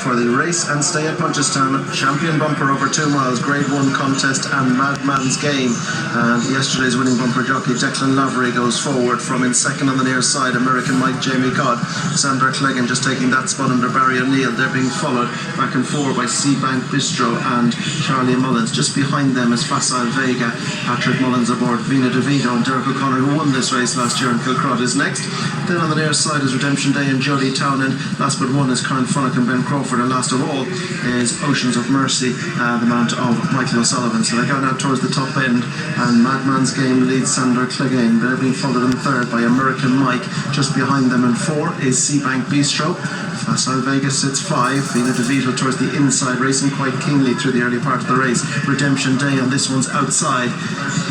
for the race and stay at Punchestown. Champion bumper over 2 miles, Grade 1 contest and Madman's Game. And yesterday's winning bumper jockey Declan Lavery goes forward from in second on the near side. American Mike, Jamie Codd, Sander Cleggan just taking that spot under Barry O'Neill. They're being followed back and forward by Seabank Bistro and Charlie Mullins. Just behind them is Facile Vega, Patrick Mullins aboard Vina DeVito, and Derek O'Connor, who won this race last year in Kilcrod, is next. Then on the near side is Redemption Day and Jody Townend. Last but one is Karen Funnock and Ben Crawford, and last of all is Oceans of Mercy, the mount of Michael O'Sullivan. So they're going out towards the top end, and Madman's Game leads Sander Cleggan. They're being followed in third by American Mike. Just behind them in four is Seabank Bistro. Facile Vega sits 5. Vina DeVito towards the inside, racing quite keenly through the early part of the race. Redemption Day on this one's outside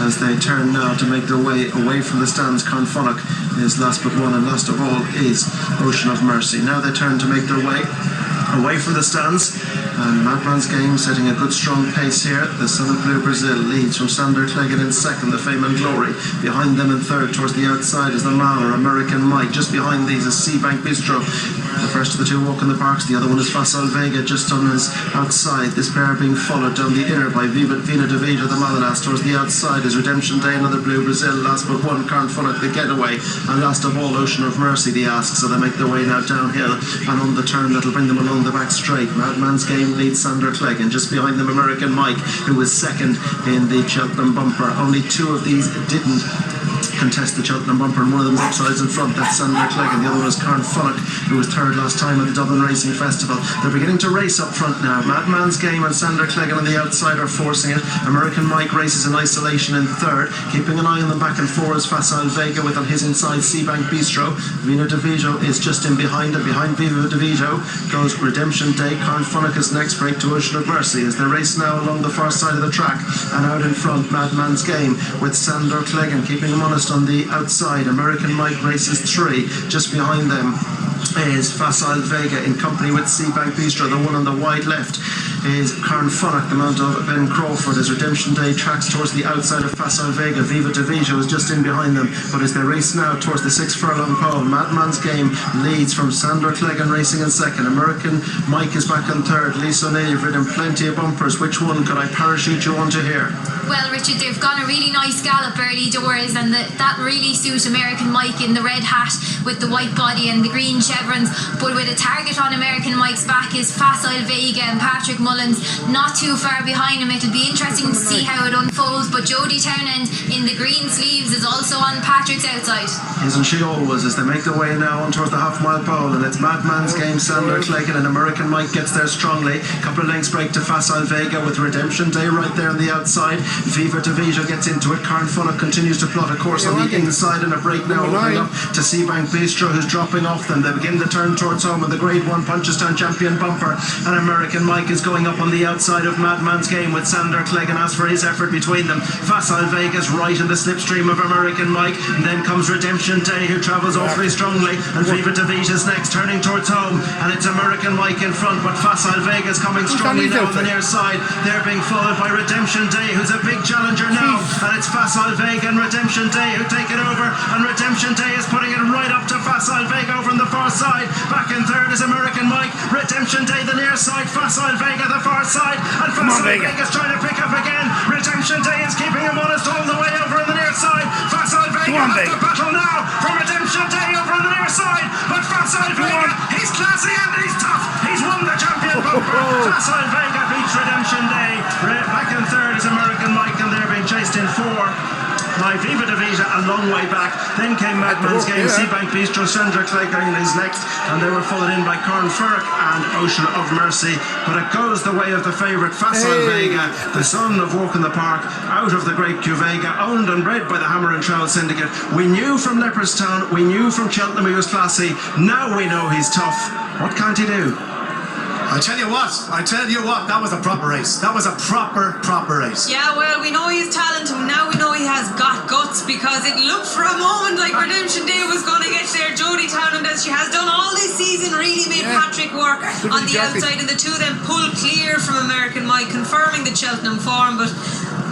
as they turn now to make their way away from the stands. Karen Funnock is last but one, and last of all is Ocean of Mercy. Now they turn to make their way away from the stands, and Madman's Game setting a good strong pace here. The Sun of Blue Brazil leads from Sander Cleggan in second, the Fame and Glory. Behind them in third towards the outside is the Mauer, American Mike. Just behind these is Seabank Bistro. The first of the two walk in the parks, the other one is Facile Vega just on his outside. This pair being followed down the inner by Vina DeVito, the Malalas. Towards the outside is Redemption Day, another Blue Brazil. Last but one, Karen Funnock, the Getaway. And last of all, Ocean of Mercy, the Ask. So they make their way now downhill and on the turn that'll bring them along the back straight. Madman's Game leads Sander Cleggan. Just behind them, American Mike, who was second in the Cheltenham bumper. Only two of these didn't contest the Cheltenham bumper, and one of them upsides in front. That's Sander Cleggan. The other one is Karen Funnock, who was third last time at the Dublin Racing Festival. They're beginning to race up front now. Madman's Game and Sander Cleggan on the outside are forcing it. American Mike races in isolation in third. Keeping an eye on them back and forth is Facile Vega, with on his inside Seabank Bistro. Vina DeVito is just in behind it. Behind Vina DeVito goes Redemption Day. Karen Funnock is next. Break to Ocean of Mercy as they race now along the far side of the track, and out in front Madman's Game with Sander Cleggan keeping him honest on the outside. American Mike races 3. Just behind them is Facile Vega in company with Seabank Bistro. The one on the wide left is Karen Funnock, the mount of Ben Crawford, as Redemption Day tracks towards the outside of Facile Vega. Vina DeVito is just in behind them, but as they race now towards the 6 furlong pole, Madman's Game leads from Sander Cleggan racing in second. American Mike is back in third. Lisa O'Neill, you've ridden plenty of bumpers. Which one could I parachute you onto here? Well, Richard, they've gone a really nice gallop early doors, and that really suits American Mike in the red hat with the white body and the green chevrons. But with a target on American Mike's back is Facile Vega and Patrick Mullins not too far behind him. It'll be interesting to see how it unfolds, but Jody Townend in the green sleeves is also on Patrick's outside. Isn't she always, as they make their way now on towards the half-mile pole, and it's Madman's Game, Sander Cleggan, and American Mike gets there strongly. Couple of lengths break to Facile Vega with Redemption Day right there on the outside. Vina DeVito gets into it. Karen Funnock continues to plot a course on the inside, and a break now opening up to Seabank Bistro, who's dropping off them. They begin to turn towards home in the Grade 1 Punchestown champion bumper, and American Mike is going up on the outside of Madman's Game with Sander Cleggan. As for his effort between them, Facile Vega's right in the slipstream of American Mike, and then comes Redemption Day, who travels awfully strongly, and Vina DeVito's next, turning towards home, and it's American Mike in front, but Facile Vega's coming strongly now on the near side. They're being followed by Redemption Day, who's a big challenger now, and it's Facile Vega and Redemption Day who take it over, and Redemption Day is putting it right up to Facile Vega over on the far side. Back in third is American Mike. Redemption Day the near side, Facile Vega the far side, and Facile Vega's trying to pick up again. Redemption Day is keeping him honest all the way over on the near side. Facile Vega has the battle now from Redemption Day over on the near side, but Facile Vega, he's classy and he's tough. He's won the champion bumper. Facile Vega beats Redemption Day. Back in third is American Mike, and they're being chased in 4 by Vina DeVito a long way back. Then came Madman's Game, Seabank Bistro, Sander Cleggan is next, and they were followed in by Karen Funnock and Ocean of Mercy. But it goes the way of the favourite, Facile Vega, the son of Walk in the Park, out of the great Vega, owned and bred by the Hammer and Trowel Syndicate. We knew from Leopardstown, we knew from Cheltenham he was classy. Now we know he's tough. What can't he do? I tell you what, that was a proper race. That was a proper race. Yeah, well, we know he's talented. Now we know he has got guts, because it looked for a moment like Redemption Day was going to get there. Jody Townend, as she has done all this season, really made Patrick work on the outside, and the two of them pulled clear from American Mike, confirming the Cheltenham form. But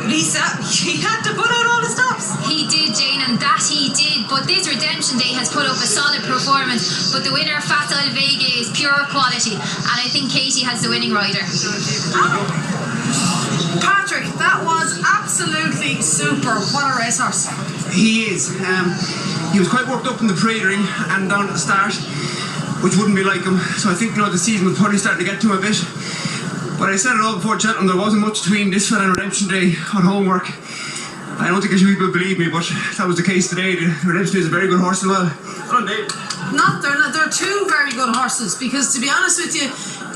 Lisa, he had to put out all the stops. He did, Jane, and that he did. But this Redemption Day has put up a solid performance. But the winner, Facile Vega, is pure quality. And I think Katie has the winning rider. Patrick, that was absolutely super. What a racehorse. He is. He was quite worked up in the parade ring and down at the start, which wouldn't be like him. So I think the season was probably starting to get to him a bit. But I said it all before Cheltenham, there wasn't much between this fella and Redemption Day on homework. I don't think a few people believe me, but that was the case today. The Redemption Day is a very good horse as well. Well done, Dave. They're two very good horses, because to be honest with you,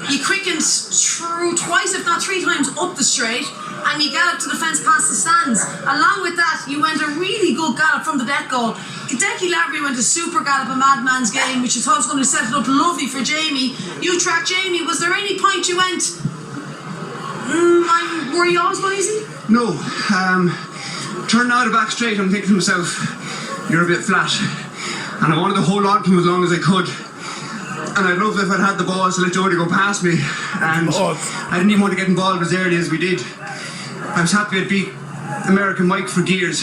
he quickened through twice, if not three times, up the straight, and you galloped to the fence past the stands. Along with that, you went a really good gallop from the get-go. Decky Lavery went a super gallop, a Madman's Game, which I thought was going to set it up lovely for Jamie. You tracked Jamie. Was there any point you went, were you always going easy? No. Turning out of back straight, I'm thinking to myself, you're a bit flat. And I wanted to hold on to him as long as I could. And I'd love if I'd had the balls to let Jody go past me. And I didn't even want to get involved as early as we did. I was happy I'd beat American Mike for gears.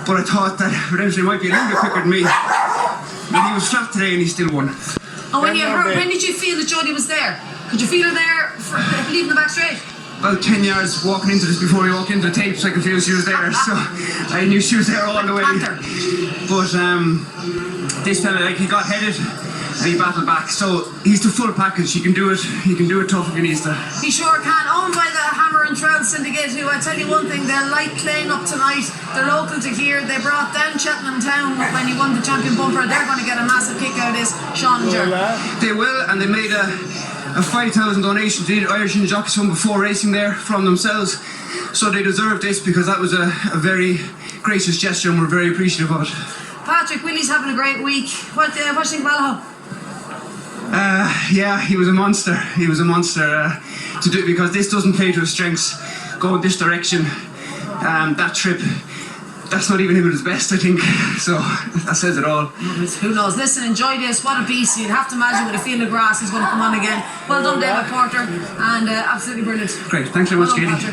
But I thought that Redemption might be a little bit quicker than me. But he was flat today and he still won. And when did you feel that Jody was there? Could you feel her there for leaving the back straight? About 10 yards walking into this before we walked into the tapes, I could feel she was there. So I knew she was there all the way. But this fella, he got headed and he battled back. So he's the full package. He can do it. He can do it tough if he needs to. He sure can. Owned by the Hammer and Trowel Syndicate, who, I tell you one thing, they'll like playing up tonight. They're local to here. They brought down Cheltenham Town when he won the champion bumper. They're going to get a massive kick out of this, Sean and Ger. They will, and they made a 5,000 donation to the Irish Indian Jockeys Fund before racing there from themselves. So they deserve this, because that was a very gracious gesture and we're very appreciative of it. Patrick, Willie's having a great week. What do you think of Valho? Yeah, he was a monster. He was a monster to do, because this doesn't play to his strengths. Going this direction, that trip, that's not even him at his best, I think. So that says it all. Who knows? Listen, enjoy this. What a beast. You'd have to imagine with a field of grass he's going to come on again. Well done, David Porter, and absolutely brilliant. Great. Thanks very much, Katie.